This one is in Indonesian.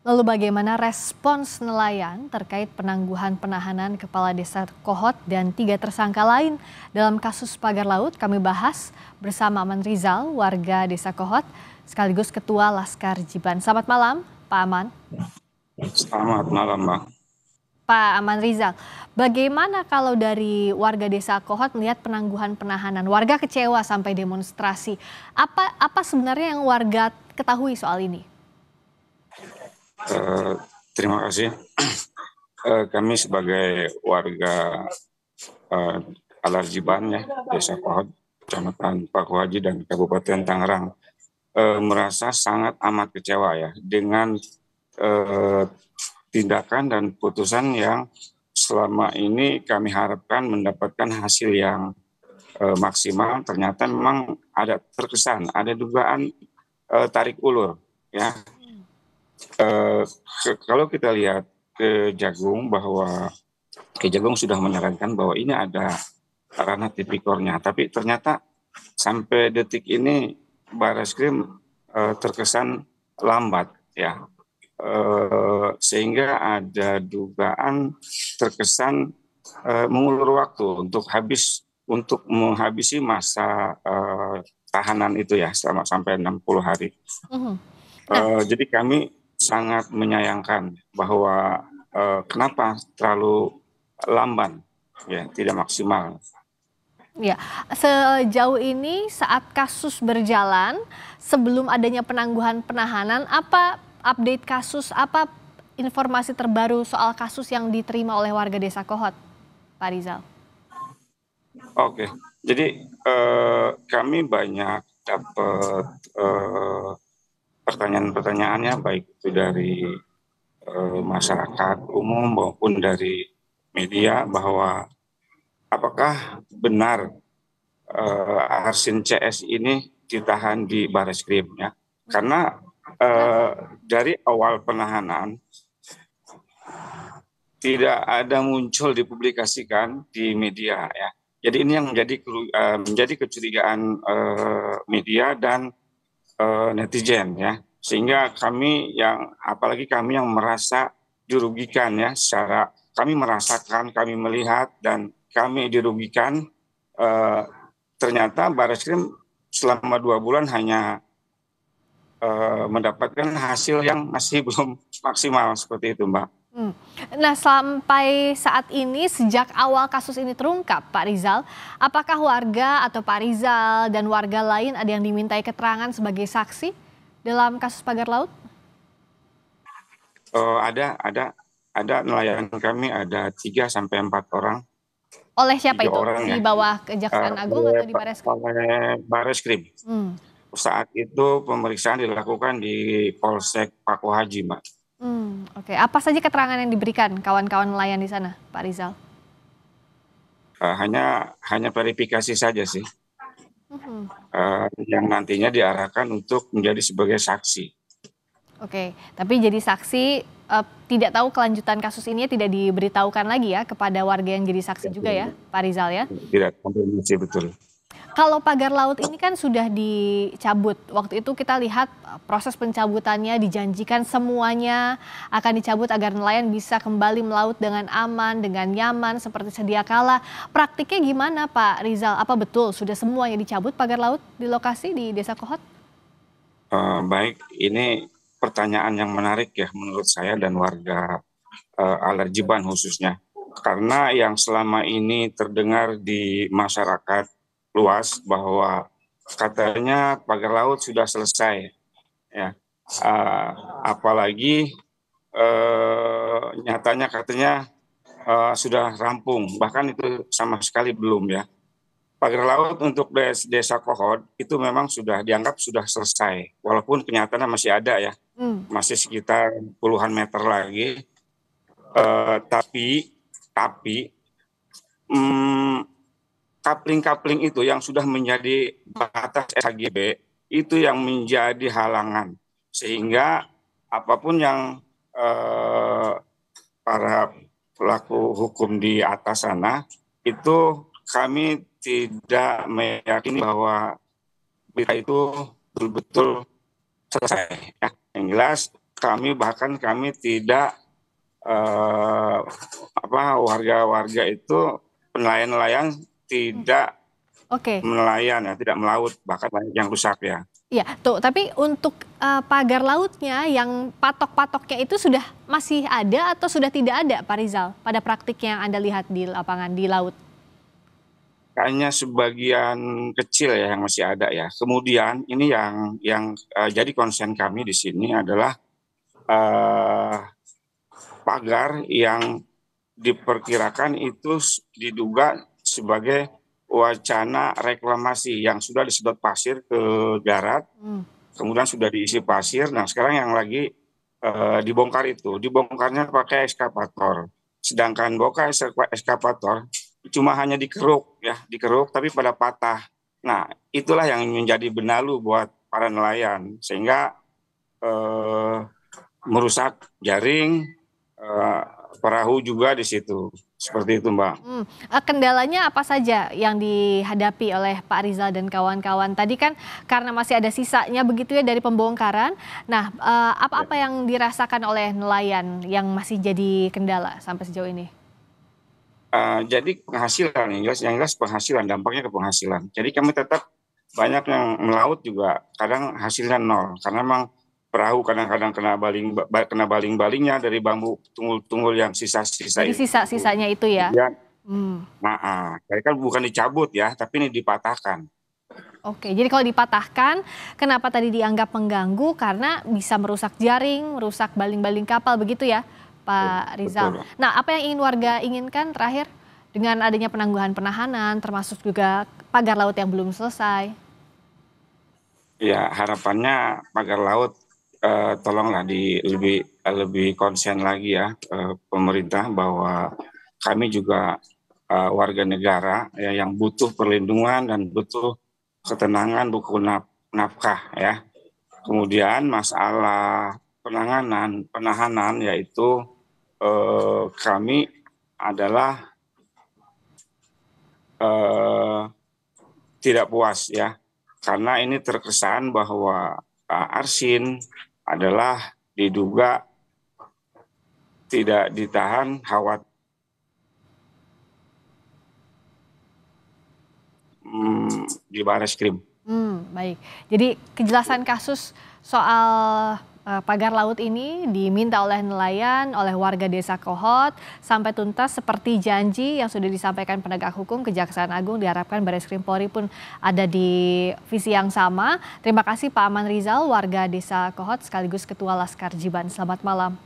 Lalu bagaimana respons nelayan terkait penangguhan penahanan Kepala Desa Kohot dan 3 tersangka lain dalam kasus pagar laut? Kami bahas bersama Aman Rizal, warga Desa Kohot, sekaligus Ketua Laskar Jiban. Selamat malam, Pak Aman. Selamat malam, Mbak. Pak Aman Rizal, bagaimana kalau dari warga Desa Kohot melihat penangguhan penahanan? Warga kecewa sampai demonstrasi. Apa sebenarnya yang warga ketahui soal ini? Terima kasih. Kami sebagai warga Alarjiban ya, Desa Kohot, Kecamatan Paku Haji dan Kabupaten Tangerang, merasa sangat amat kecewa ya dengan tindakan dan putusan yang selama ini kami harapkan mendapatkan hasil yang maksimal. Ternyata memang ada terkesan, ada dugaan tarik ulur ya. Kalau kita lihat ke Jagung sudah menyatakan bahwa ini ada ranah tipikornya, tapi ternyata sampai detik ini Barreskrim terkesan lambat ya, sehingga ada dugaan terkesan mengulur waktu untuk menghabisi masa tahanan itu ya selama sampai 60 hari. Jadi kami sangat menyayangkan bahwa kenapa terlalu lamban, ya tidak maksimal. Ya, sejauh ini saat kasus berjalan, sebelum adanya penangguhan penahanan, apa update kasus, apa informasi terbaru soal kasus yang diterima oleh warga Desa Kohot, Pak Rizal? Oke, jadi kami banyak dapat pertanyaan-pertanyaannya, baik itu dari masyarakat umum maupun dari media, bahwa apakah benar Arsin CS ini ditahan di Barreskrim ya? Karena dari awal penahanan tidak ada muncul dipublikasikan di media ya. Jadi ini yang menjadi kecurigaan media dan netizen ya, sehingga apalagi kami yang merasa dirugikan ya, secara kami merasakan, kami melihat dan kami dirugikan. Ternyata Barreskrim selama 2 bulan hanya mendapatkan hasil yang masih belum maksimal seperti itu, Mbak. Nah, sampai saat ini, sejak awal kasus ini terungkap, Pak Rizal, apakah warga atau Pak Rizal dan warga lain ada yang dimintai keterangan sebagai saksi dalam kasus pagar laut? Ada nelayan kami, ada 3-4 orang. Oleh siapa 3 itu? orang Di ya. bawah Kejaksaan Agung atau di Barreskrim? Oleh Barreskrim. Saat itu pemeriksaan dilakukan di Polsek Paku Haji, Mbak. Oke. Apa saja keterangan yang diberikan kawan-kawan nelayan di sana, Pak Rizal? Hanya verifikasi saja sih, yang nantinya diarahkan untuk menjadi sebagai saksi. Oke, tapi jadi saksi, tidak tahu kelanjutan kasus ini tidak diberitahukan lagi ya kepada warga yang jadi saksi juga ya, Pak Rizal ya? Tidak konfirmasi, betul. Kalau pagar laut ini kan sudah dicabut. Waktu itu kita lihat proses pencabutannya, dijanjikan semuanya akan dicabut agar nelayan bisa kembali melaut dengan aman, dengan nyaman seperti sedia kala. Praktiknya gimana, Pak Rizal? Apa betul sudah semuanya dicabut pagar laut di lokasi di Desa Kohot? Baik, ini pertanyaan yang menarik ya menurut saya dan warga Alarjiban khususnya. Karena yang selama ini terdengar di masyarakat luas bahwa katanya pagar laut sudah selesai ya. Apalagi nyatanya katanya sudah rampung, bahkan itu sama sekali belum ya. Pagar laut untuk Desa Kohot itu memang sudah dianggap sudah selesai, walaupun kenyataannya masih ada ya, masih sekitar puluhan meter lagi. Tapi kapling-kapling itu yang sudah menjadi batas SHGB itu yang menjadi halangan, sehingga apapun yang para pelaku hukum di atas sana itu, kami tidak meyakini bahwa berita itu betul-betul selesai. Ya. Yang jelas kami tidak warga-warga itu nelayan-nelayan tidak Oke. nelayan ya, tidak melaut, bahkan banyak yang rusak ya. Iya, tuh. Tapi untuk pagar lautnya yang patok-patoknya itu sudah masih ada atau sudah tidak ada, Pak Rizal, pada praktiknya yang Anda lihat di lapangan di laut? Kayaknya sebagian kecil ya yang masih ada ya. Kemudian ini yang jadi konsen kami di sini adalah eh, pagar yang diperkirakan itu diduga sebagai wacana reklamasi yang sudah disedot pasir ke darat, kemudian sudah diisi pasir. Nah sekarang yang lagi dibongkar itu, dibongkarnya pakai ekskavator. Sedangkan bongkar ekskavator cuma hanya dikeruk ya, dikeruk tapi pada patah. Nah itulah yang menjadi benalu buat para nelayan sehingga eh, merusak jaring, eh, perahu juga di situ. Seperti itu, Mbak. Kendalanya apa saja yang dihadapi oleh Pak Rizal dan kawan-kawan? Tadi kan karena masih ada sisanya begitu ya dari pembongkaran. Nah, apa-apa yang dirasakan oleh nelayan yang masih jadi kendala sampai sejauh ini? Jadi penghasilan yang jelas penghasilan, dampaknya ke penghasilan. Jadi kami tetap banyak yang melaut juga kadang hasilnya nol karena memang perahu kadang-kadang kena baling-balingnya dari bambu tunggul-tunggul yang sisa-sisa Dari itu. sisa-sisanya itu ya? Kemudian, Hmm. jadi kan bukan dicabut ya, tapi ini dipatahkan. Oke, jadi kalau dipatahkan, kenapa tadi dianggap mengganggu? Karena bisa merusak jaring, merusak baling-baling kapal, begitu ya, Pak Rizal. Betul. Nah, apa yang ingin warga inginkan terakhir dengan adanya penangguhan penahanan, termasuk juga pagar laut yang belum selesai? Ya harapannya pagar laut tolonglah lebih lebih konsen lagi ya pemerintah bahwa kami juga warga negara ya, yang butuh perlindungan dan butuh ketenangan, buku nafkah ya. Kemudian masalah penahanan yaitu kami adalah eh, tidak puas ya karena ini terkesan bahwa Pak Arsin adalah diduga tidak ditahan di Barreskrim. Baik. Jadi kejelasan kasus soal pagar laut ini diminta oleh nelayan, oleh warga desa Kohot sampai tuntas seperti janji yang sudah disampaikan penegak hukum. Kejaksaan Agung diharapkan Barreskrim Polri pun ada di visi yang sama. Terima kasih Pak Aman Rizal, warga desa Kohot sekaligus Ketua Laskar Jiban. Selamat malam.